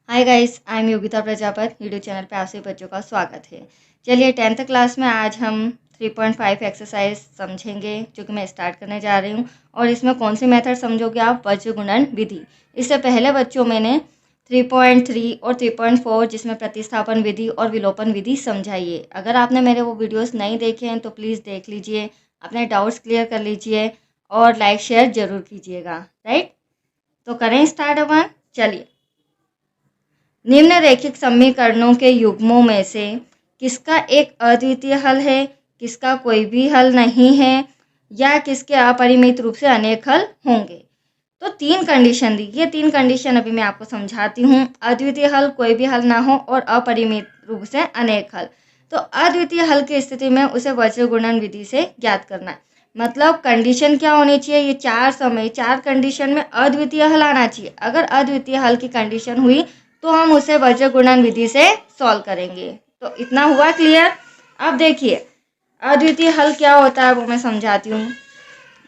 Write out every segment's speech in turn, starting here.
Hi guys, I am Yogita Prajapati. YouTube channel पे आप सभी बच्चों का स्वागत है। चलिए 10th क्लास में आज हम 3.5 एक्सरसाइज समझेंगे जो कि मैं स्टार्ट करने जा रही हूँ। और इसमें कौन सी मेथड समझोगे आप? वज्र गुणन विधि। इससे पहले बच्चों मैंने 3.3 और 3.4 जिसमें प्रतिस्थापन विधि और विलोपन विधि समझाई है। अगर आपने मेरे वो वीडियोस नहीं देखे हैं तो प्लीज़ देख लीजिए, अपने डाउट्स क्लियर कर लीजिए और लाइक शेयर जरूर कीजिएगा। राइट, तो करें स्टार्ट अपन। चलिए, निम्नरेखित समीकरणों के युग्मों में से किसका एक अद्वितीय हल है, किसका कोई भी हल नहीं है, या किसके अपरिमित रूप से अनेक हल होंगे। तो तीन कंडीशन दी। ये तीन कंडीशन अभी मैं आपको समझाती हूँ। अद्वितीय हल, कोई भी हल ना हो और अपरिमित रूप से अनेक हल। तो अद्वितीय हल की स्थिति में उसे वज्र गुणन विधि से ज्ञात करना है। मतलब कंडीशन क्या होनी चाहिए? ये चार कंडीशन में अद्वितीय हल आना चाहिए। अगर अद्वितीय हल की कंडीशन हुई तो हम उसे वज्र गुणन विधि से सॉल्व करेंगे। तो इतना हुआ क्लियर। अब देखिए, अद्वितीय हल क्या होता है वो मैं समझाती हूँ।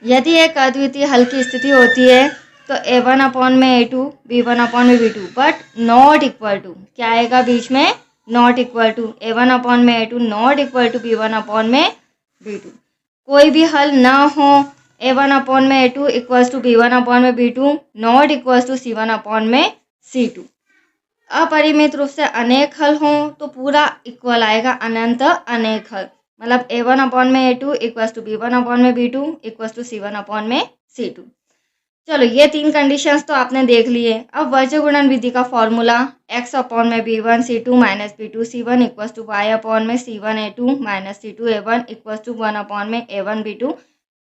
यदि एक अद्वितीय हल की स्थिति होती है तो a1 अपॉन में a2, b1 अपॉन में b2, but not equal to, क्या आएगा बीच में? Not equal to a1 upon में a2 not equal to b1 upon में b2। कोई भी हल ना हो, a1 अपॉन में a2 equals to b1 upon में b2 not equals to c1 upon में c2। अपरिमित रूप से अनेक हल हों तो पूरा इक्वल आएगा, अनंत अनेक हल। मतलब a1 अपॉन में a2 equals to b1 upon में b2 equals to c1 upon में c2। चलो, ये तीन कंडीशंस तो आपने देख लिए। अब वज्र गुणन विधि का फॉर्मूला x अपॉन में b1 c2 minus b2 c1 equals to y upon में c1 a2 minus c2 a1 equals to 1 upon में a1 b2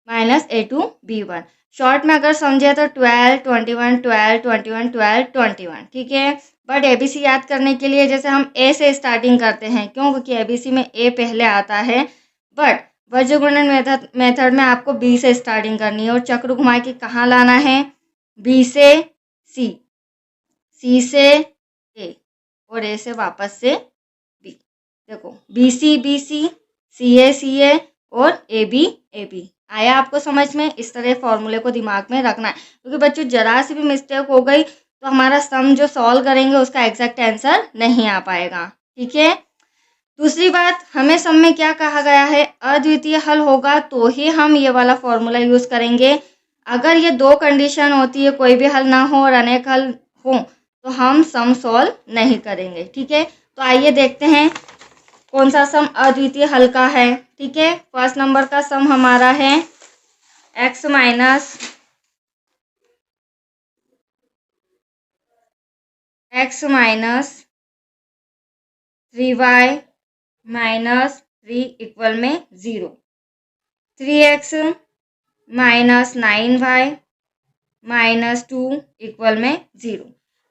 minus a2 b1। Short में अगर समझे तो 12 21 12 21 12 21। ठीक है, बट एबीसी याद करने के लिए जैसे हम ए से स्टार्टिंग करते हैं, क्यों? क्योंकि एबीसी में ए पहले आता है। बट वज्र गुणन मेथड में आपको बी से स्टार्टिंग करनी है और चक्र घुमा के कहाँ लाना है? बी से सी, सी से ए और ए से वापस से बी। देखो, बी सी, सी ए और ए बी। आया आपको समझ में? इस तरह फॉर्मूले को दिमाग में रखना है, क्योंकि बच्चों जरा सी भी मिस्टेक हो गई तो हमारा सम जो सॉल्व करेंगे उसका एग्जैक्ट आंसर नहीं आ पाएगा। ठीक है। दूसरी बात, हमें सम में क्या कहा गया है? अद्वितीय हल होगा तो ही हम ये वाला फॉर्मूला यूज करेंगे। अगर ये दो कंडीशन होती है, कोई भी हल ना हो और अनेक हल हो, तो हम सम सॉल्व नहीं करेंगे। ठीक है, तो आइए देखते हैं कौन सा सम अद्वितीय हल का है। ठीक है, फर्स्ट नंबर का सम हमारा है x minus 3y minus 3 equal में 0, 3x minus 9y minus 2 equal में 0।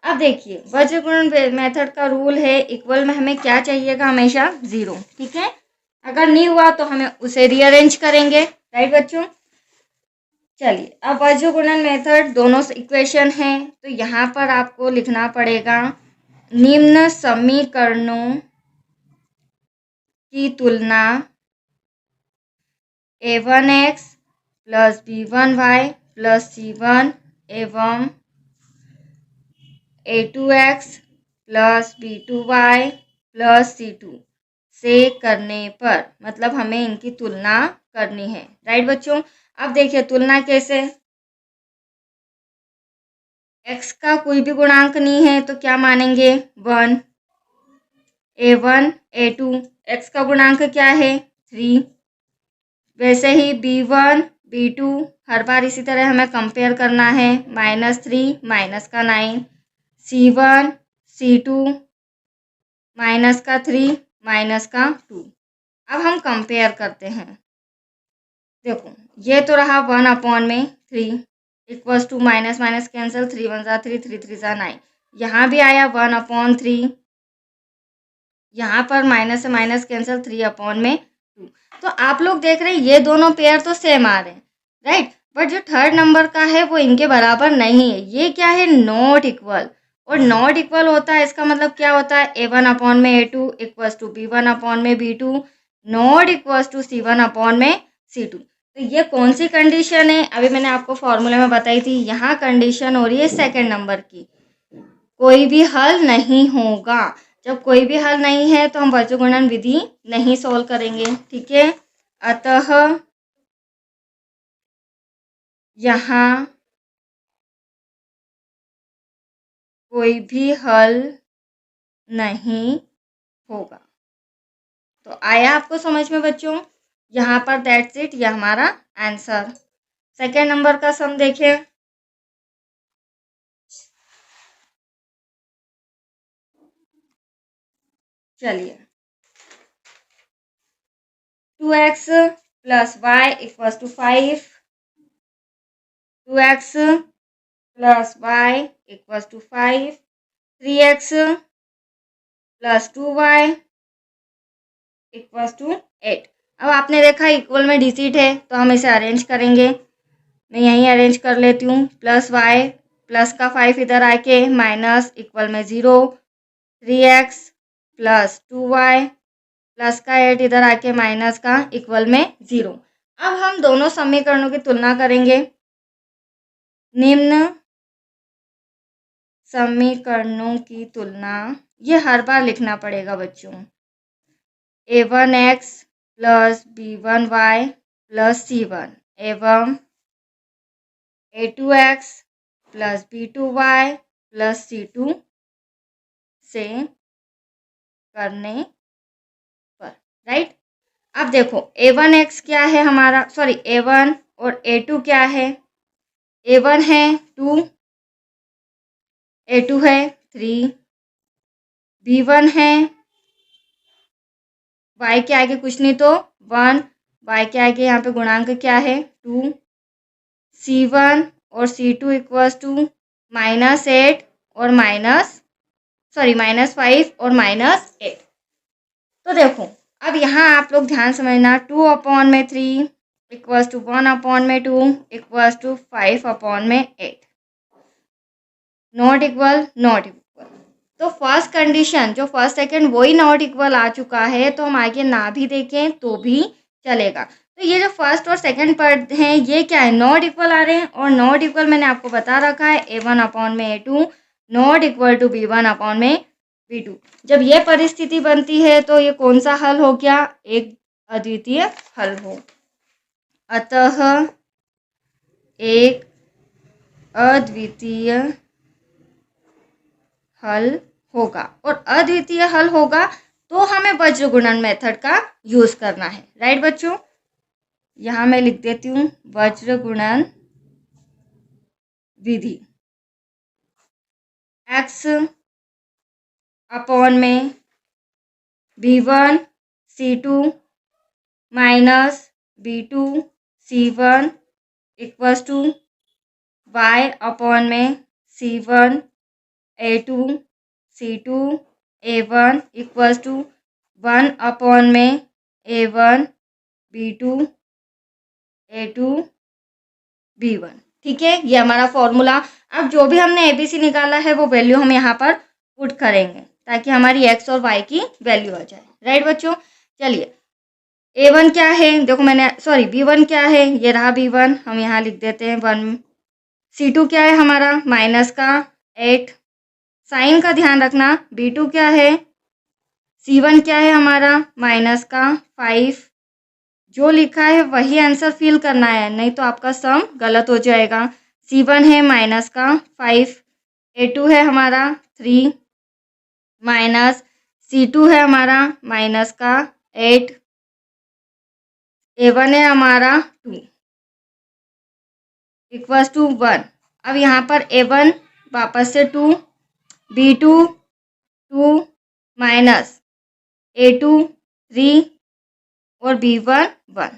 अब देखिए, वज्र गुणन मेथड का रूल है, इक्वल में हमें क्या चाहिएगा? हमेशा 0। ठीक है, अगर नहीं हुआ तो हमें उसे रीअरेंज करेंगे। राइट बच्चों, चलिए अब वज्र गुणन मेथड दोनों इक्वेशन है तो यहाँ पर आपको लिखना पड़ेगा निम्न समीकरणों की तुलना a1x plus b1y plus c1 एवं a2x plus b2y plus c2 से करने पर, मतलब हमें इनकी तुलना करनी है। राइट बच्चों, अब देखिए तुलना कैसे? x का कोई भी गुणांक नहीं है तो क्या मानेंगे? 1, a1 a2, x का गुणांक क्या है? 3। वैसे ही b1 b2 हर बार इसी तरह हमें कंपेयर करना है, -3 माइनस का 9, c1 c2 माइनस का 3 माइनस का 2। अब हम कंपेयर करते हैं। देखो, ये तो रहा 1 अपॉन में 3 equals to minus minus cancel, 3 1 जा 3 3 3 जा 9। यहाँ भी आया 1 अपॉन 3, यहाँ पर माइनस से माइनस कैंसिल, 3 अपॉन में 2। तो आप लोग देख रहे हैं ये दोनों पेयर तो सेम आ रहे हैं। राइट, बट जो थर्ड नंबर का है वो इनके बराबर नहीं है। ये क्या है? Not equal. और नॉट इक्वल होता है, इसका मतलब क्या होता है? a1 अपॉन में a2 equals to b1 upon में b2 not equals to c1 upon में c2। तो ये कौन सी कंडीशन है? अभी मैंने आपको फॉर्मूले में बताई थी। यहाँ कंडीशन हो रही है सेकेंड नंबर की। कोई भी हल नहीं होगा। जब कोई भी हल नहीं है तो हम वज्र गुणन विधि नहीं सोल्व करेंगे, ठीक है। अतः यहाँ कोई भी हल नहीं होगा। तो आया आपको समझ में बच्चों? यहाँ पर दैट्स इट, यह हमारा आंसर। सेकेंड नंबर का सम देखें। चलिए, 2x plus y equals to 5, 2x plus y equals to 5, 3x plus 2y equals to 8। अब आपने देखा इक्वल में डिजिट है तो हम इसे अरेंज करेंगे। मैं यहीं अरेंज कर लेती हूँ। प्लस वाई प्लस का 5 इधर आके माइनस इक्वल में 0, 3x प्लस 2y प्लस का 8 इधर आके माइनस का इक्वल में 0। अब हम दोनों समीकरणों की तुलना करेंगे। निम्न समीकरणों की तुलना, ये हर बार लिखना पड़ेगा बच्चों। a1x plus b1y plus c1 एवं a2x plus b2y plus c2 से करने पर, राइट। अब देखो a1x क्या है हमारा, सॉरी a1 और a2 क्या है। a1 है 2, a2 है 3, b1 है y के आगे कुछ नहीं तो 1, y के आगे यहाँ पे गुणांक क्या है 2, c1 और c2 इक्वल्स टू -8 और -5 और -8। तो देखो अब यहाँ आप लोग ध्यान समझना, 2/3 equals to 1/2 equals to 5/8, not equal. तो फर्स्ट कंडीशन जो फर्स्ट सेकंड वही नॉट इक्वल आ चुका है, तो हम आगे ना भी देखें तो भी चलेगा। तो ये जो फर्स्ट और सेकंड पद हैं ये क्या है, नॉट इक्वल आ रहे हैं। और नॉट इक्वल मैंने आपको बता रखा है a1/a2 not equal to b1/b2। जब ये परिस्थिति बनती है तो ये कौन सा हल हो गया, एक अद्वितीय हल हो। अतः एक अद्वितीय हल होगा, और अद्वितीय हल होगा तो हमें वज्र गुणन मेथड का यूज करना है, राइट बच्चों। यहाँ मैं लिख देती हूँ वज्र गुणन विधि। x अपॉन में b1 c2 minus b2 c1 equals to y upon में c1 a2 c2 a1 equals to 1 upon में a1 b2 a2 b1, ठीक है। ये हमारा फॉर्मूला। अब जो भी हमने ABC निकाला है वो वैल्यू हम यहाँ पर पुट करेंगे ताकि हमारी x और y की वैल्यू आ जाए, राइट बच्चों। चलिए a1 क्या है, देखो मैंने सॉरी b1 क्या है, ये रहा b1, हम यहाँ लिख देते हैं 1। c2 क्या है हमारा माइनस का 8, साइन का ध्यान रखना। b2 क्या है, c1 क्या है हमारा माइनस का 5। जो लिखा है वही आंसर फिल करना है, नहीं तो आपका सम गलत हो जाएगा। c1 है माइनस का 5, a2 है हमारा 3 माइनस c2 है हमारा माइनस का 8, a1 है हमारा 2 इक्वल्स टू 1। अब यहाँ पर a1 वापस से 2, b2 2 माइनस a2 3 और b1 1।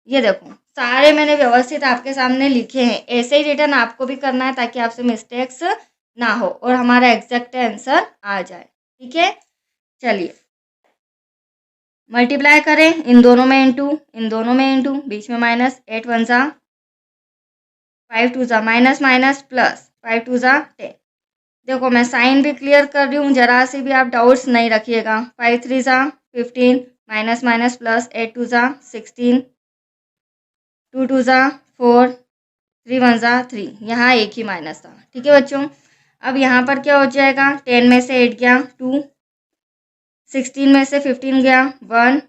ये देखो सारे मैंने व्यवस्थित आपके सामने लिखे हैं, ऐसे ही रिटर्न आपको भी करना है ताकि आपसे मिस्टेक्स ना हो और हमारा एग्जैक्ट आंसर आ जाए, ठीक है। चलिए मल्टीप्लाई करें इन दोनों में इंटू, इन दोनों में इंटू, बीच में माइनस, 8 1 जा 5 2 जा माइनस माइनस प्लस 5 2 जा 10। देखो मैं साइन भी क्लियर कर रही हूँ, जरा से भी आप डाउट्स नहीं रखिएगा। 5 3 जा 15 माइनस माइनस प्लस 8 2 जा 16, 2 2 जा 4, 3 1 जा 3, यहाँ एक ही माइनस था, ठीक है बच्चों। अब यहाँ पर क्या हो जाएगा, 10 में से 8 गया 2, 16 में से 15 गया 1,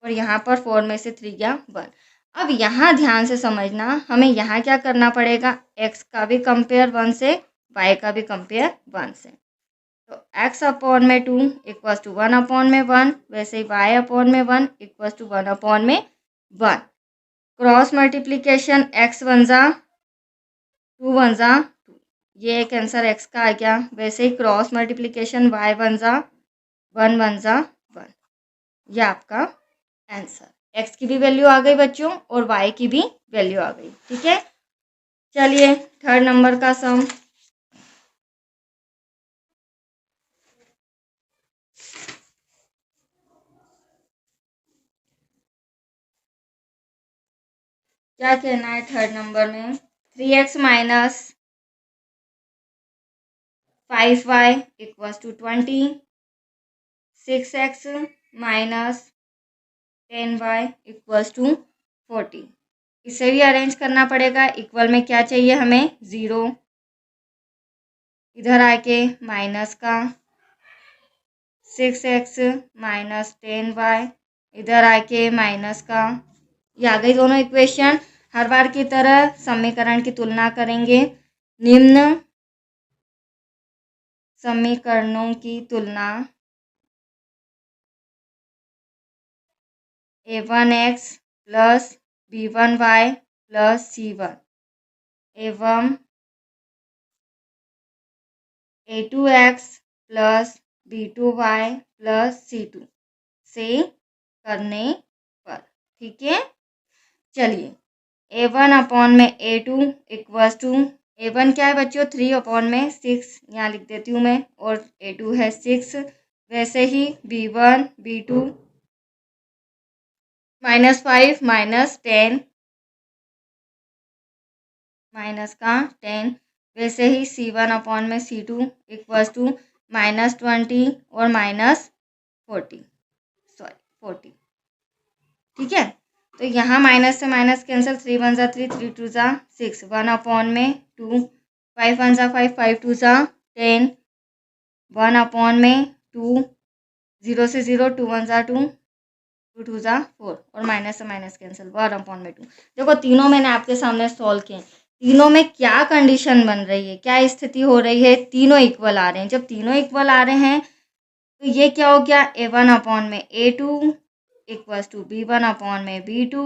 और यहाँ पर 4 में से 3 गया 1। अब यहाँ ध्यान से समझना, हमें यहाँ क्या करना पड़ेगा, x का भी कंपेयर 1 से, y का भी कंपेयर 1 से। तो x अपॉन में 2 इक्वल्स टू 1 अपॉन में 1, वैसे ही y अपॉन में 1 इक्वल्स टू 1 अपॉन में 1। क्रॉस मल्टीप्लीकेशन x 1 जा 2 1 जा 2, ये एक आंसर x का आ गया। वैसे ही क्रॉस मल्टीप्लीकेशन y 1 जा 1 1 जा 1, ये आपका आंसर। x की भी वैल्यू आ गई बच्चों और y की भी वैल्यू आ गई। ठीक है, चलिए थर्ड नंबर का सम। क्या कहना है थर्ड नंबर में, 3x minus 5y equals to 20, 6x minus 10y equals to 40। इसे भी अरेंज करना पड़ेगा। इक्वल में क्या चाहिए हमें, 0, इधर आके माइनस का 6x माइनस 10y, इधर आके माइनस का, ये आ गई दोनों इक्वेशन। हर बार की तरह समीकरण की तुलना करेंगे। निम्न समीकरणों की तुलना a1x plus b1y plus c1 एवं a2x plus b2y plus c2 से करने पर। ठीक है, चलिए a1 अपॉन में a2 इक्वल्स टू, a1 क्या है बच्चों, 3 अपॉन में 6, यहाँ लिख देती हूँ मैं, और a2 है 6। वैसे ही b1 b2 minus 5 minus 10 minus का 10, वैसे ही c1 अपॉन में c2 इक्वल्स टू माइनस 20 और माइनस 40, सॉरी 40। ठीक है, तो यहाँ माइनस से माइनस कैंसिल, 3 1 जा 3, 3 2 जा 6, 1 अपॉन में 2, 5 1 जा 5, 5 2 जा 10, 1 अपॉन में 2, 0 से 0, 2 1 जा 2, 2 2 जा 4, और माइनस से माइनस कैंसिल, 1 अपॉन में 2। देखो तीनों मैंने आपके सामने सॉल्व किए, तीनों में क्या कंडीशन बन रही है, क्या स्थिति हो रही है, तीनों इक्वल आ रहे हैं। जब तीनों इक्वल आ रहे हैं तो ये क्या हो गया, a1 अपॉन में a2 equals to b1 upon में b2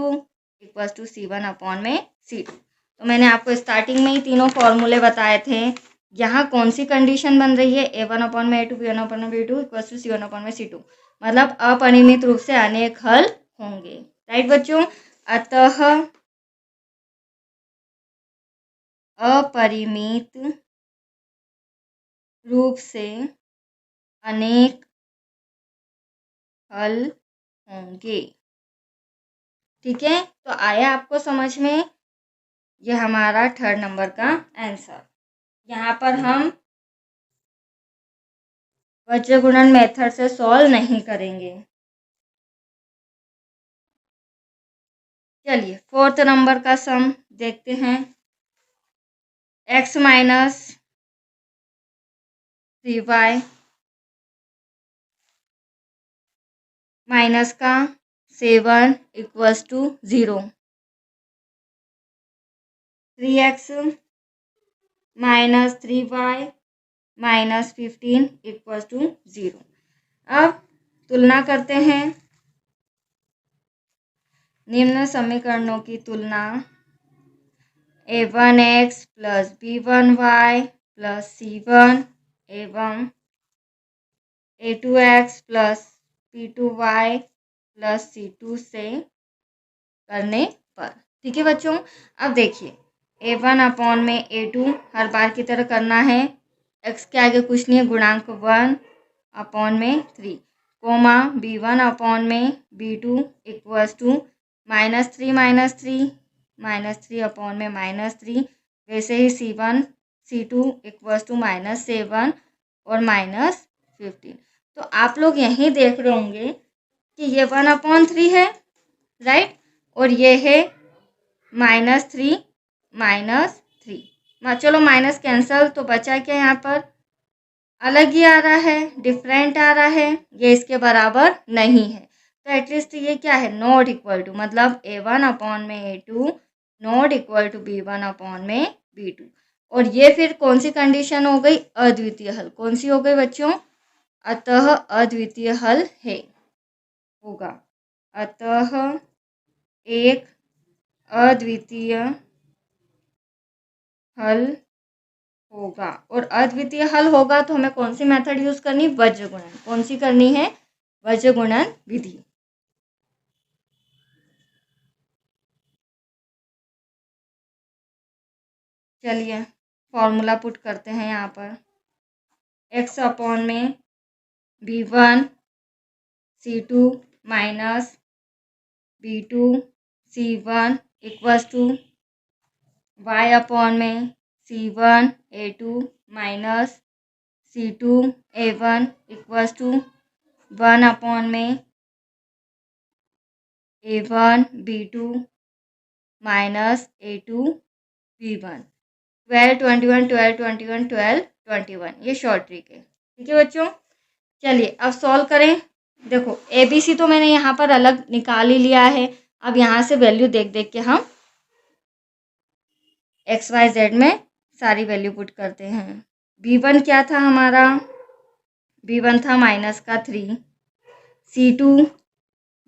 equals to c1 upon में c2। तो मैंने आपको स्टार्टिंग में ही तीनों फॉर्मूले बताए थे। यहाँ कौन सी कंडीशन बन रही है, a1 अपॉन में a2 b1 अपॉन में b2 equals to c1 upon में c2, मतलब अपरिमित रूप से अनेक हल होंगे। राइट बच्चों, अतः अपरिमित रूप से अनेक हल होंगे। ठीक है, तो आया आपको समझ में, यह हमारा थर्ड नंबर का आंसर। यहाँ पर हम वज्र गुणन मेथड से सॉल्व नहीं करेंगे। चलिए फोर्थ नंबर का सम देखते हैं। x माइनस 3y माइनस का 7 equals to 0, 3x minus 3y minus 15 equals to 0। अब तुलना करते हैं, निम्न समीकरणों की तुलना a1x plus b1y plus c1 एवं a2x plus b2y plus c2 से करने पर। ठीक है बच्चों, अब देखिए a1 अपॉन में a2 हर बार की तरह करना है, x के आगे कुछ नहीं है, गुणांक 1 अपॉन में 3, कोमा b1 अपॉन में b2 इक्वल्स टू -3 -3 अपॉन में -3, वैसे ही c1 c2 इक्वल्स टू -7 और -15। तो आप लोग यहीं देख रहे होंगे कि ये 1/3 है, राइट, और ये है -3 -3, चलो माइनस कैंसल, तो बचा क्या यहाँ पर, अलग ही आ रहा है, डिफरेंट आ रहा है, ये इसके बराबर नहीं है। तो एटलीस्ट ये क्या है, नॉट इक्वल टू, मतलब A1 अपॉन में A2 not equal to B1 upon में B2। और ये फिर कौन सी कंडीशन हो गई, अद्वितीय हल। कौन सी हो गई बच्चों, अतः अद्वितीय हल है, होगा, अतः एक अद्वितीय हल होगा। और अद्वितीय हल होगा तो हमें कौन सी मेथड यूज करनी, वज्र गुणन। कौन सी करनी है, वज्र गुणन विधि। चलिए फॉर्मूला पुट करते हैं यहाँ पर, x अपॉन में B1 C2 minus B2 C1 equals to y upon में C1 A2 minus C2 A1 equals to 1 upon में A1 B2 minus A2 B1। 12 21 12 21 12 21, ये शॉर्ट ट्रिक है। ठीक है बच्चों, चलिए अब सॉल्व करें। देखो ABC तो मैंने यहाँ पर अलग निकाल ही लिया है। अब यहाँ से वैल्यू देख देख के हम XYZ में सारी वैल्यू पुट करते हैं। B1 क्या था हमारा, B1 था माइनस का 3, C2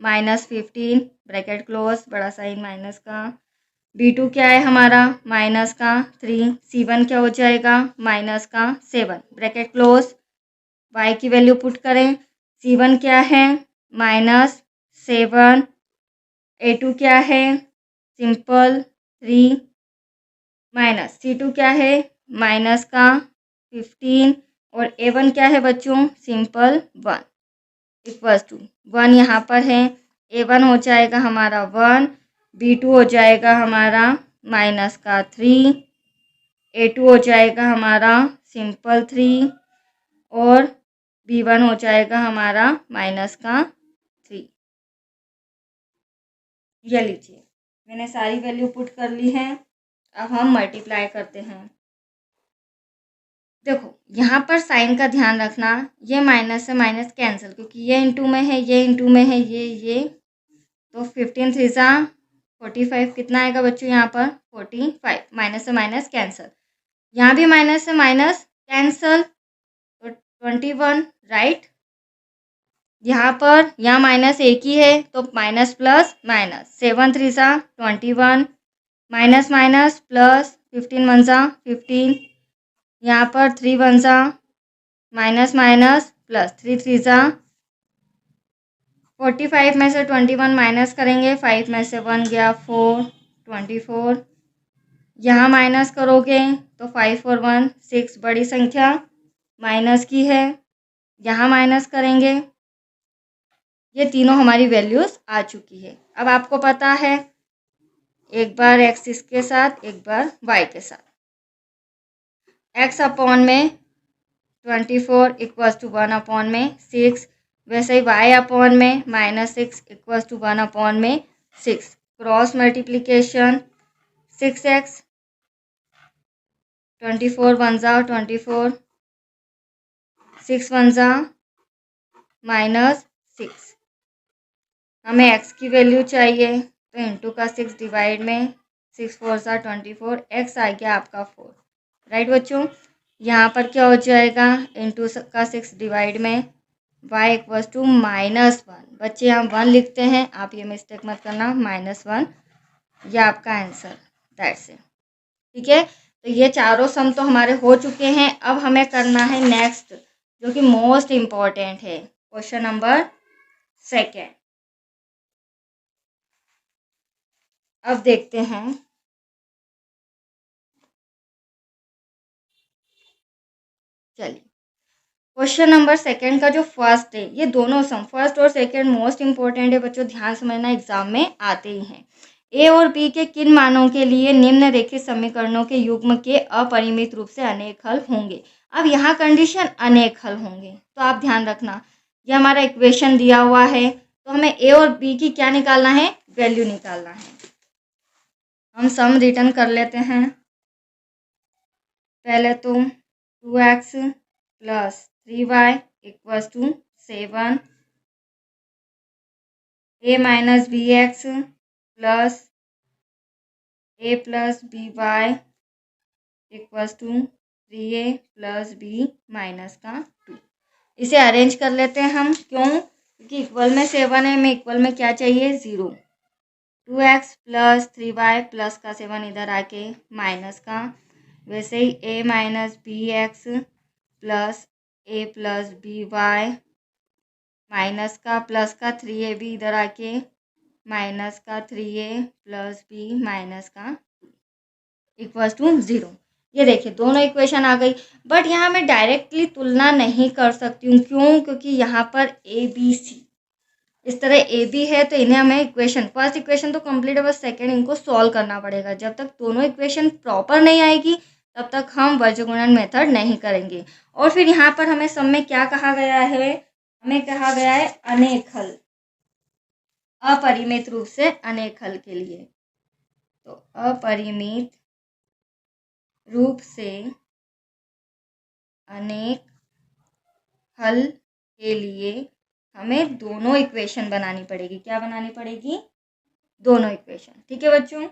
माइनस 15 ब्रैकेट क्लोज, बड़ा साइन माइनस का, B2 क्या है हमारा, माइनस का 3, C1 क्या हो जाएगा, माइनस का 7 ब्रैकेट क्लोज। y की वैल्यू पुट करें, C1 क्या है, माइनस 7, A2 क्या है, सिंपल 3, माइनस C2 क्या है, माइनस का 15, और A1 क्या है बच्चों, सिंपल 1 इक्वल्स टू 1 यहाँ पर है, A1 हो जाएगा हमारा 1, B2 हो जाएगा हमारा माइनस का 3, A2 हो जाएगा हमारा सिंपल 3, और B1 हो जाएगा हमारा माइनस का 3। ये लीजिए मैंने सारी वैल्यू पुट कर ली है। अब हम मल्टीप्लाई करते हैं। देखो यहाँ पर साइन का ध्यान रखना, ये माइनस से माइनस कैंसिल, क्योंकि ये इंटू में है, ये इंटू में है, ये तो 15 3 45 कितना आएगा बच्चों यहाँ पर 45, माइनस से माइनस कैंसिल, यहाँ भी माइनस से माइनस कैंसिल, तो 21 राइट। यहाँ माइनस एक ही है तो minus plus minus, 7 3 21, minus minus plus, 15 1 15, यहाँ पर 3 1 माइनस माइनस प्लस, 3 3 45 में से 21 माइनस करेंगे, 5 में से 1 गया 4, 24, यहाँ माइनस करोगे तो 5 और 1 6, बड़ी संख्या माइनस की है, यहाँ माइनस करेंगे, ये तीनों हमारी वैल्यूज आ चुकी है। अब आपको पता है एक बार x इसके साथ, एक बार y के साथ, x अपॉन में 24 इक्वल्स टू 1 अपॉन में 6, वैसे ही y अपॉन में माइनस 6 इक्वल्स टू 1 अपॉन में 6, क्रॉस मल्टीप्लिकेशन 6x, 24 1 24, 6 1 माइनस 6, हमें x की वैल्यू चाहिए तो इंटू का 6 डिवाइड में 6 4 24, x आ गया आपका 4, राइट बच्चों। यहाँ पर क्या हो जाएगा, इंटू का 6 डिवाइड में y इक्वल्स टू -1, बच्चे यहाँ 1 लिखते हैं, आप ये मिस्टेक मत करना, -1, ये आपका आंसर, दैट्स इट। ठीक है, तो ये चारों सम तो हमारे हो चुके हैं। अब हमें करना है नेक्स्ट, जो कि मोस्ट इम्पॉर्टेंट है, क्वेश्चन नंबर 2। अब देखते हैं, चलिए क्वेश्चन नंबर 2 का जो फर्स्ट है, ये दोनों सम फर्स्ट और सेकंड मोस्ट इंपॉर्टेंट है बच्चों, ध्यान समझना, एग्जाम में आते ही हैं। ए और बी के किन मानों के लिए निम्नलिखित समीकरणों के युग्म के अपरिमित रूप से अनेक हल होंगे। अब यहाँ कंडीशन अनेक हल होंगे, तो आप ध्यान रखना, ये हमारा इक्वेशन दिया हुआ है, तो हमें ए और बी की क्या निकालना है, वैल्यू निकालना है। हम सम रिटर्न कर लेते हैं। पहले तो 2x plus 3y equals to 7, a minus b x plus a plus b y equals to 3a plus b minus का 2। इसे अरेंज कर लेते हैं हम, क्यों? क्योंकि इक्वल में 7 है, हमें इक्वल में क्या चाहिए? 0। 2x प्लस 3y प्लस का 7 इधर आके माइनस का, वैसे ही a minus b x plus a plus b y minus का प्लस का 3ab इधर आके माइनस का 3a प्लस b माइनस का 2 इक्वल्स टू 0। ये देखिए दोनों इक्वेशन आ गई, बट यहाँ मैं डायरेक्टली तुलना नहीं कर सकती हूँ। क्यों? क्योंकि यहाँ पर ए बी सी इस तरह ए बी है, तो इन्हें हमें इक्वेशन, फर्स्ट इक्वेशन तो कंप्लीट है, बस सेकेंड इनको सॉल्व करना पड़ेगा। जब तक दोनों इक्वेशन प्रॉपर नहीं आएगी तब तक हम वर्गगुणन मेथड नहीं करेंगे। और फिर यहाँ पर हमें सब में क्या कहा गया है? हमें कहा गया है अनेक हल, अपरिमित रूप से अनेक हल के लिए। तो अपरिमित रूप से अनेक हल के लिए हमें दोनों इक्वेशन बनानी पड़ेगी। क्या बनानी पड़ेगी? दोनों इक्वेशन। ठीक है बच्चों,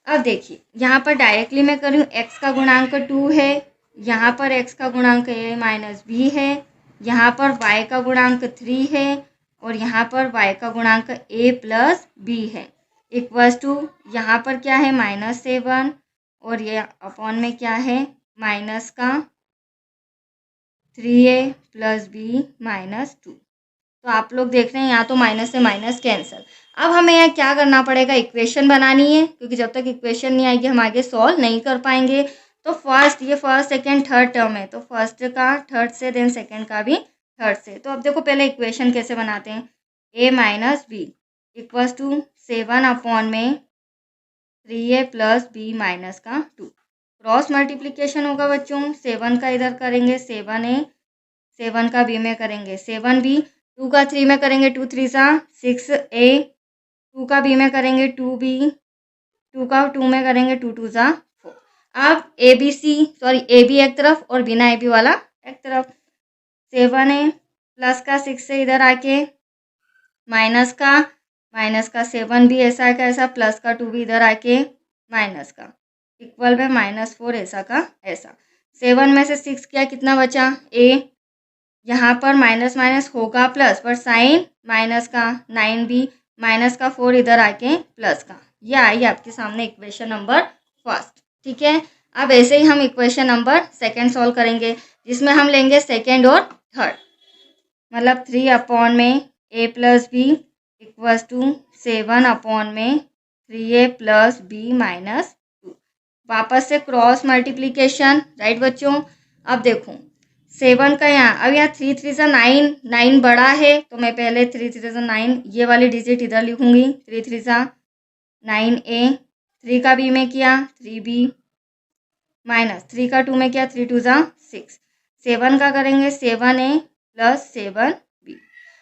अब देखिए यहाँ पर डायरेक्टली मैं कर रही हूँ, x का गुणांक 2 है, यहाँ पर x का गुणांक a माइनस बी है, यहाँ पर y का गुणांक 3 है, और यहाँ पर y का गुणांक a प्लस बी है, इक्वल्स टू यहाँ पर क्या है? -7, और ये अपॉन में क्या है? माइनस का 3a प्लस बी माइनस 2। तो आप लोग देख रहे हैं यहाँ तो माइनस से माइनस कैंसिल। अब हमें यहाँ क्या करना पड़ेगा? इक्वेशन बनानी है, क्योंकि जब तक इक्वेशन नहीं आएगी हम आगे सॉल्व नहीं कर पाएंगे। तो फर्स्ट, ये फर्स्ट सेकंड थर्ड टर्म है, तो फर्स्ट का थर्ड से, देन सेकंड का भी थर्ड से। तो अब देखो पहले इक्वेशन कैसे बनाते हैं। a minus b equals to 7 upon में 3a प्लस बी माइनस का 2। क्रॉस मल्टीप्लीकेशन होगा बच्चों, 7 का इधर करेंगे 7a, 7 का b में करेंगे 7b, 2 का 3 में करेंगे 2 3 सा 6a, 2 का b में करेंगे 2b, 2 का 2 में करेंगे 2 2 सा 4। अब A B C, sorry A B एक तरफ और बिना ए बी वाला एक तरफ। 7a प्लस का 6 से इधर आके माइनस का 7b ऐसा का ऐसा, प्लस का 2b इधर आके माइनस का, इक्वल में -4 ऐसा का ऐसा। 7 में से 6 क्या, कितना बचा? a, यहाँ पर माइनस माइनस होगा प्लस, पर साइन माइनस का 9b माइनस का 4 इधर आके प्लस का। ये आई आपके सामने इक्वेशन नंबर फर्स्ट। ठीक है, अब ऐसे ही हम इक्वेशन नंबर सेकंड सॉल्व करेंगे, जिसमें हम लेंगे सेकंड और थर्ड। मतलब 3 अपॉन में a plus b equals to 7 upon में 3a प्लस बी माइनस 2। वापस से क्रॉस मल्टीप्लीकेशन, राइट बच्चों। अब देखो 7 का यहाँ, अब यहाँ 3 3 सा 9, 9 बड़ा है, तो मैं पहले 3 3 सा 9 ये वाली डिजिट इधर लिखूंगी, 3 3 सा 9a, 3 का b में किया 3b माइनस 3 का 2 में किया 3 2 सा 6। 7 का करेंगे 7a प्लस 7b।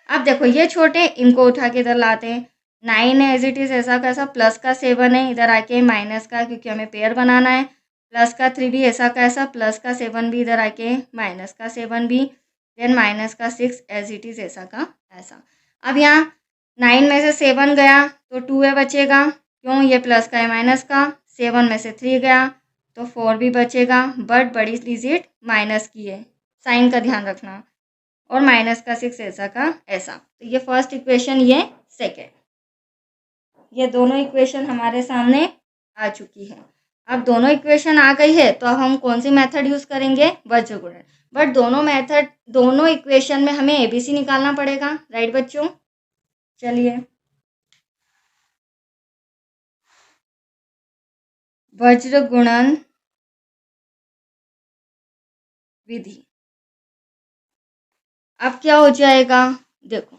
अब देखो ये छोटे, इनको उठा के इधर लाते हैं। 9 है एज इट इज ऐसा कैसा, प्लस का 7 है इधर आके माइनस का, क्योंकि हमें पेयर बनाना है, प्लस का 3b ऐसा कैसा, प्लस का 7b इधर आके माइनस का 7b, देन माइनस का 6 एज इट इज ऐसा का ऐसा। अब यहाँ 9 में से 7 गया तो 2a बचेगा, क्यों? ये प्लस का है माइनस का। 7 में से 3 गया तो 4 भी बचेगा, बट बड़ी डिजिट माइनस की है, साइन का ध्यान रखना, और माइनस का 6 ऐसा का ऐसा। तो ये फर्स्ट इक्वेशन, ये सेकेंड, ये दोनों इक्वेशन हमारे सामने आ चुकी है। अब दोनों इक्वेशन आ गई है, तो अब हम कौन सी मेथड यूज करेंगे? वर्गगुणन। बट दोनों इक्वेशन में हमें एबीसी निकालना पड़ेगा, राइट बच्चों। चलिए वर्गगुणन विधि। अब क्या हो जाएगा? देखो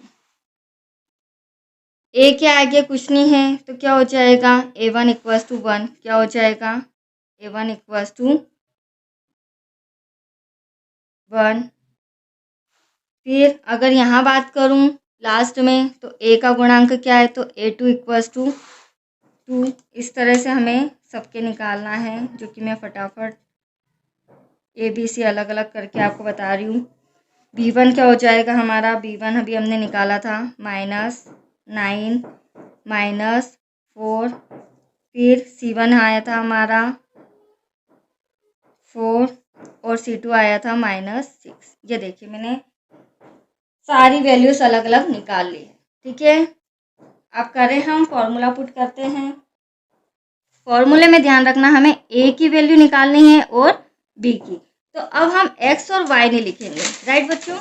ए के आगे कुछ नहीं है, तो क्या हो जाएगा? a1 इक्वल्स टू 1, क्या हो जाएगा? a1 equals to 1। फिर अगर यहाँ बात करूँ लास्ट में, तो a का गुणांक क्या है? तो a2 इक्वल्स टू 2। इस तरह से हमें सबके निकालना है, जो कि मैं फटाफट ABC अलग अलग करके आपको बता रही हूँ। B1 क्या हो जाएगा हमारा, B1 अभी हमने निकाला था -9 -4, फिर C1 आया था हमारा 4 और C2 आया था -6। ये देखिए मैंने सारी वैल्यूज अलग अलग निकाल ली है। ठीक है, अब करें हम फॉर्मूला पुट करते हैं। फॉर्मूले में ध्यान रखना हमें A की वैल्यू निकालनी है और B की। तो अब हम X और Y नहीं लिखेंगे, राइट बच्चों।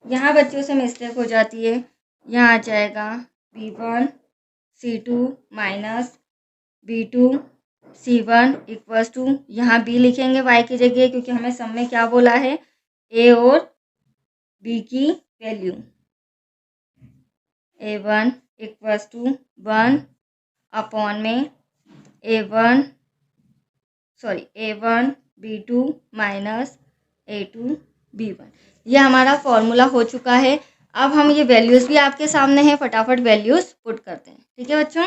यहाँ बच्चों से मिस्टेक हो जाती है, यहाँ आ जाएगा B1 C2 minus B2 C1 equals to, यहाँ B लिखेंगे Y की जगह, क्योंकि हमें सब में क्या बोला है, A और B की value. A1 equals to 1 upon में A1 B2 minus A2 B1। ये हमारा फॉर्मूला हो चुका है। अब हम ये वैल्यूज़ भी आपके सामने हैं, फटाफट वैल्यूज़ पुट करते हैं। ठीक है बच्चों,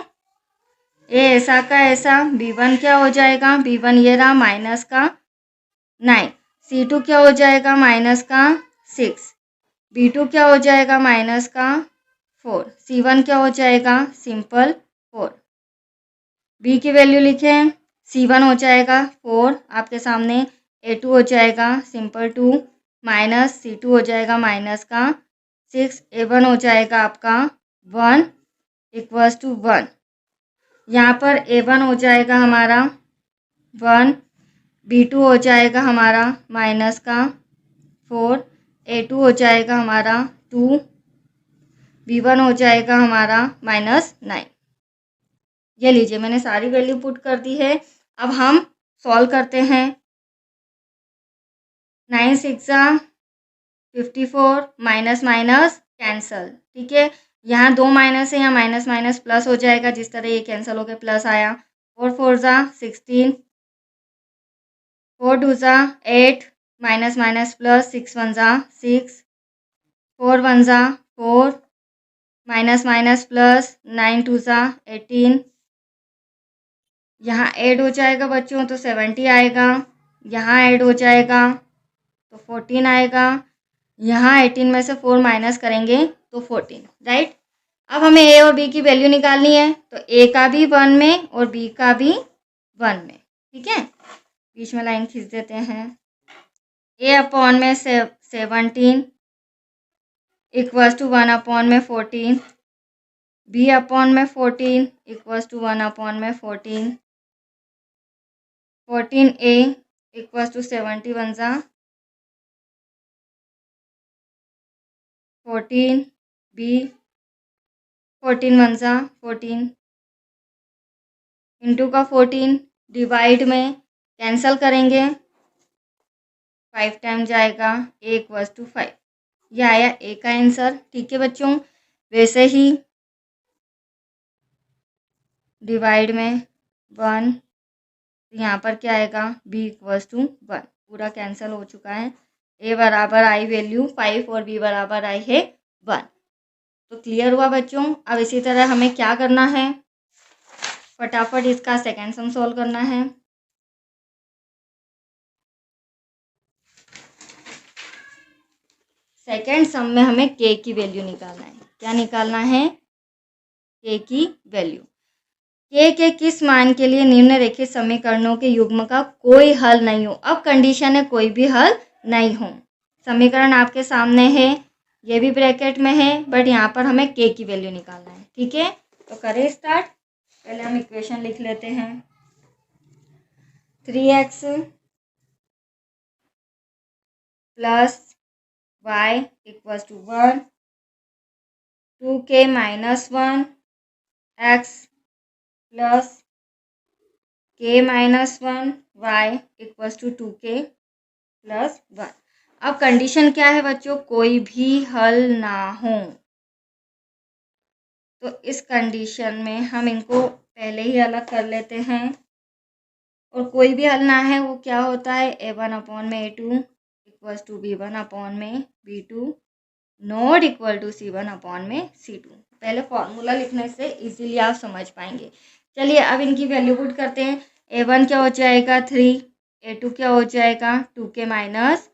ए ऐसा का ऐसा, B1 क्या हो जाएगा, B1 ये रहा माइनस का 9, C2 क्या हो जाएगा माइनस का 6, B2 क्या हो जाएगा माइनस का 4, C1 क्या हो जाएगा सिंपल 4। B की वैल्यू लिखें, C1 हो जाएगा 4 आपके सामने, A2 हो जाएगा सिंपल 2 माइनस C2 हो जाएगा माइनस का 6, A1 हो जाएगा आपका 1 इक्वल्स टू 1। यहाँ पर A1 हो जाएगा हमारा 1, B2 हो जाएगा हमारा माइनस का 4, A2 हो जाएगा हमारा 2, B1 हो जाएगा हमारा -9। ये लीजिए मैंने सारी वैल्यू पुट कर दी है। अब हम सॉल्व करते हैं। 9 6 54, माइनस माइनस कैंसल। ठीक है, यहाँ 2 माइनस है, यहाँ माइनस माइनस प्लस हो जाएगा, जिस तरह ये कैंसिल होकर प्लस आया। 4 4 16, 4 2 8, minus minus plus, 6 1 6, 4 1 4, minus minus plus, 9 2 18। यहाँ ऐड हो जाएगा बच्चों तो 70 आएगा, यहाँ ऐड हो जाएगा तो 14 आएगा, यहाँ 18 में से 4 माइनस करेंगे तो 14, राइट। अब हमें A और B की वैल्यू निकालनी है, तो A का भी 1 में और B का भी 1 में। ठीक है, बीच में लाइन खींच देते हैं। A अपॉन में 17 इक्वल्स टू 1 अपॉन में 14, B अपॉन में 14 इक्वल्स टू 1 अपॉन में 14, 14A equals to 71 14, B 14 1 14, into का 14, डिवाइड में कैंसल करेंगे, 5 टाइम जाएगा, A इक्वल्स टू 5। यह आया A का आंसर। ठीक है बच्चों, वैसे ही डिवाइड में 1, यहाँ पर क्या आएगा B इक्वल्स टू 1, पूरा कैंसिल हो चुका है। A बराबर आई वैल्यू 5 और B बराबर आई है 1। तो क्लियर हुआ बच्चों। अब इसी तरह हमें क्या करना है, फटाफट इसका सेकेंड सम सॉल्व करना है। सेकेंड सम में हमें K की वैल्यू निकालना है। क्या निकालना है, K की वैल्यू। K के किस मान के लिए निम्नलिखित समीकरणों के युग्म का कोई हल नहीं हो। अब कंडीशन है कोई भी हल नहीं हो। समीकरण आपके सामने है, ये भी ब्रैकेट में है, बट यहाँ पर हमें K की वैल्यू निकालना है। ठीक है, तो करें स्टार्ट। पहले हम इक्वेशन लिख लेते हैं। 3x plus y equals to 1, 2k minus 1 x plus k minus 1 y equals to 2k plus 1। अब कंडीशन क्या है बच्चों, कोई भी हल ना हो। तो इस कंडीशन में हम इनको पहले ही अलग कर लेते हैं, और कोई भी हल ना है वो क्या होता है, A1 अपॉन में A2 equals to B1 upon में B2 not equal to C1 upon में C2। पहले फॉर्मूला लिखने से इजीली आप समझ पाएंगे। चलिए अब इनकी वैल्यू पुट करते हैं। A1 क्या हो जाएगा 3, A2 क्या हो जाएगा 2k minus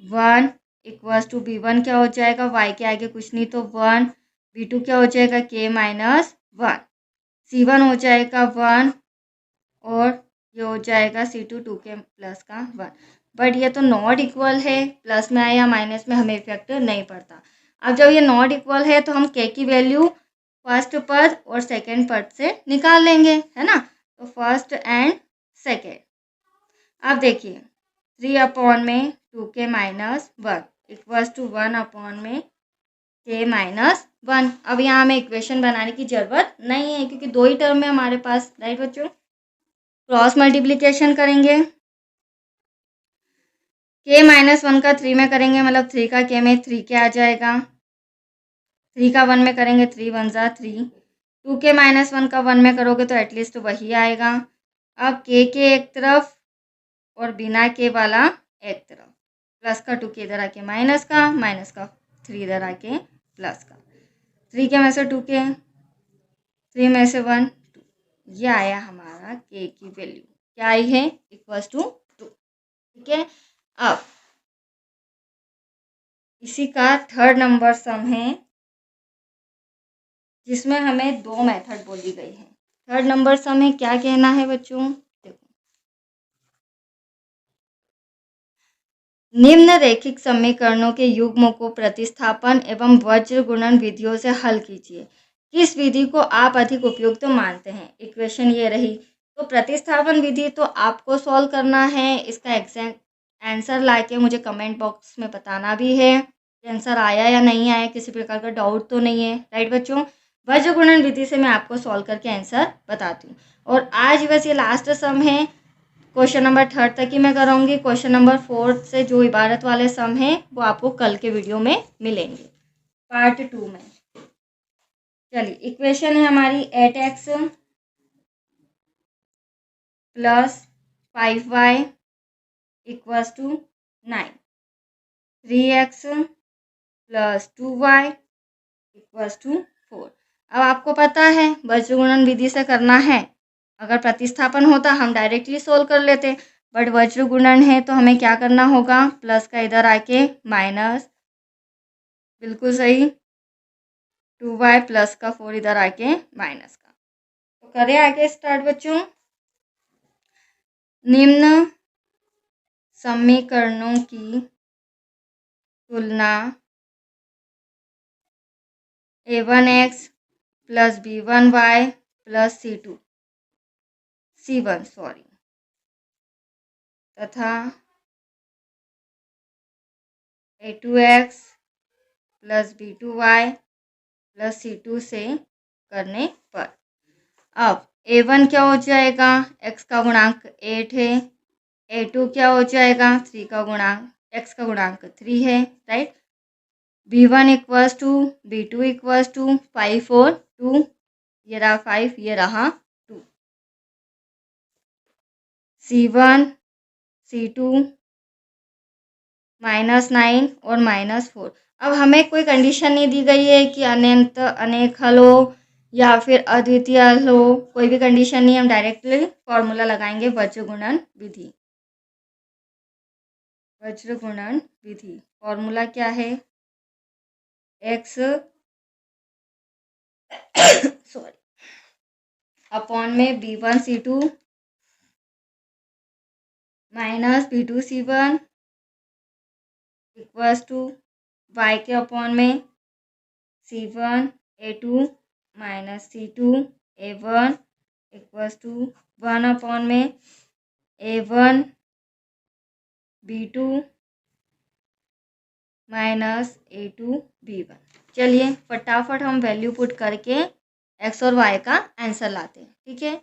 1 equals to B1 क्या हो जाएगा, y के आगे कुछ नहीं तो 1, B2 क्या हो जाएगा k माइनस 1, C1 हो जाएगा 1 और ये हो जाएगा C2 2k प्लस का 1। बट ये तो नॉट इक्वल है, प्लस में आए या माइनस में हमें इफेक्ट नहीं पड़ता। अब जब ये नॉट इक्वल है तो हम k की वैल्यू फर्स्ट पद और सेकंड पद से निकाल लेंगे, है ना। तो फर्स्ट एंड सेकंड, अब देखिए 3 अपॉन में 2k minus 1 equals to 1 upon में k माइनस 1। अब यहाँ हमें इक्वेशन बनाने की ज़रूरत नहीं है क्योंकि दो ही टर्म है हमारे पास, राइट बच्चों। क्रॉस मल्टीप्लिकेशन करेंगे, k माइनस 1 का 3 में करेंगे मतलब 3 का k में 3k आ जाएगा, 3 का 1 में करेंगे 3 1 जा 3, 2k माइनस 1 का 1 में करोगे तो एटलीस्ट वही आएगा। अब k के एक तरफ और बिना के वाला एक तरफ, प्लस का 2k इधर आके माइनस का 3 इधर आके प्लस का, 3 के में से 2k, 3 में से 1 2, ये आया हमारा k की वैल्यू, क्या आई है इक्वल्स टू 2, ठीक है। अब इसी का थर्ड नंबर सम है जिसमें हमें दो मेथड बोली गई है। थर्ड नंबर सम है, क्या कहना है बच्चों, देखो निम्न रैखिक समीकरणों के युग्मों को प्रतिस्थापन एवं वज्र गुणन विधियों से हल कीजिए। किस विधि को आप अधिक उपयुक्त मानते हैं। इक्वेशन ये रही, तो प्रतिस्थापन विधि तो आपको सॉल्व करना है, इसका एग्जैक्ट आंसर लाके मुझे कमेंट बॉक्स में बताना भी है कि आंसर आया या नहीं आया, किसी प्रकार का डाउट तो नहीं है, राइट बच्चों। वज्र गुणन विधि से मैं आपको सॉल्व करके आंसर बताती हूँ। और आज बस ये लास्ट सम है, क्वेश्चन नंबर 3 तक ही मैं कराऊंगी। क्वेश्चन नंबर 4 से जो इबारत वाले सम हैं वो आपको कल के वीडियो में मिलेंगे, पार्ट 2 में। चलिए इक्वेशन है हमारी 8x plus 5y equals to 9, 3x plus 2y equals to 4। अब आपको पता है वज्र गुणन विधि से करना है, अगर प्रतिस्थापन होता हम डायरेक्टली सोल्व कर लेते, बट वज्र गुणन है तो हमें क्या करना होगा, प्लस का इधर आके माइनस, बिल्कुल सही, 2y प्लस का 4 इधर आके माइनस का। तो करें आगे स्टार्ट बच्चों। निम्न समीकरणों की तुलना a1x plus b1y plus c1 तथा a2x plus b2y plus c2 से करने पर, अब a1 क्या हो जाएगा, x का गुणांक 8 है, a2 क्या हो जाएगा 3 का गुणांक, x का गुणांक 3 है, right. b1 equals to b2 equals to 5 और 2, ये रहा 5 ये रहा 2, c1 c2 -9 और -4। अब हमें कोई कंडीशन नहीं दी गई है कि अनंत अनेक हल हो या फिर अद्वितीय हल हो, कोई भी कंडीशन नहीं, हम डायरेक्टली फॉर्मूला लगाएंगे वज्र गुणन विधि। वज्र गुणन विधि फॉर्मूला क्या है, x अपॉन में b1 c2 minus b2 c1 equals to y के अपॉन में c1 a2 minus c2 a1 equals to 1 upon में a1 b2 minus a2 b1। चलिए फटाफट हम वैल्यू पुट करके x और y का आंसर लाते हैं, ठीक है।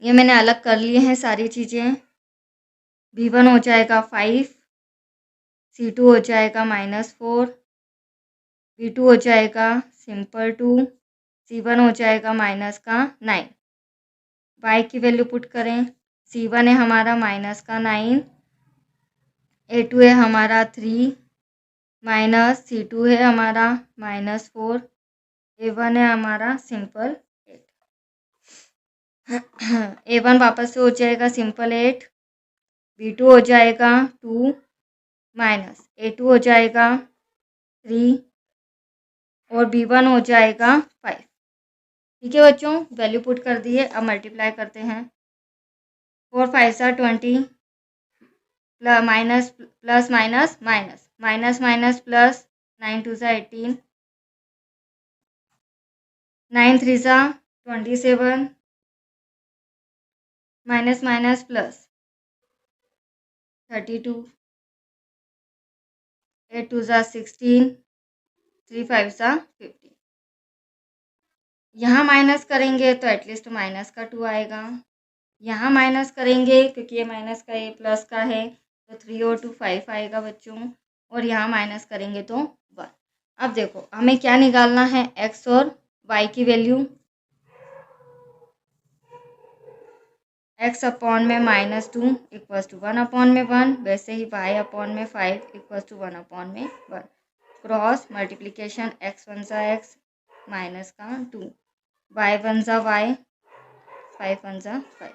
ये मैंने अलग कर लिए हैं सारी चीज़ें, b1 हो जाएगा 5, c2 हो जाएगा -4, b2 हो जाएगा सिंपल 2, c1 हो जाएगा माइनस का 9। y की वैल्यू पुट करें, c1 है हमारा माइनस का 9, a2 है हमारा 3 माइनस c2 है हमारा -4, a1 है हमारा सिंपल 8। A1 वापस से हो जाएगा सिंपल 8, B2 हो जाएगा 2 माइनस A2 हो जाएगा 3 और B1 हो जाएगा 5। ठीक है बच्चों, वैल्यू पुट कर दी है। अब मल्टीप्लाई करते हैं। 4 5 20 minus plus minus minus minus minus plus 9 2 18 9 3 27 minus minus plus 32 8 2 16 3 5 50। यहाँ माइनस करेंगे तो एटलीस्ट माइनस का 2 आएगा। यहाँ माइनस करेंगे क्योंकि ये माइनस का ये प्लस का है तो 3 और 2 5 आएगा बच्चों। और यहाँ माइनस करेंगे तो 1। अब देखो हमें क्या निकालना है, x और y की वैल्यू। x अपॉन में -2 इक्वल्स टू 1 अपॉन में 1, वैसे ही y अपॉन में 5 इक्वल्स टू 1 अपॉन में 1। क्रॉस मल्टीप्लिकेशन x 1 सा x माइनस का 2 y 1 सा y 5 1 सा 5।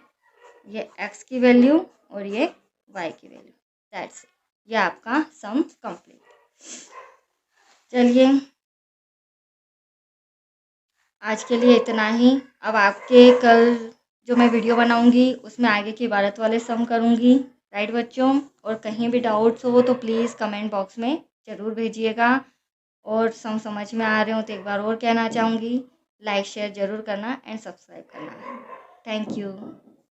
ये x की वैल्यू और ये y की वैल्यू। दैट्स इट, ये आपका सम कंप्लीट। चलिए आज के लिए इतना ही। अब आपके कल जो मैं वीडियो बनाऊंगी उसमें आगे की इबारत वाले सम करूंगी। राइट बच्चों, और कहीं भी डाउट्स हो तो प्लीज़ कमेंट बॉक्स में ज़रूर भेजिएगा। और सम समझ में आ रहे हो तो एक बार और कहना चाहूँगी, लाइक शेयर ज़रूर करना एंड सब्सक्राइब करना। Thank you.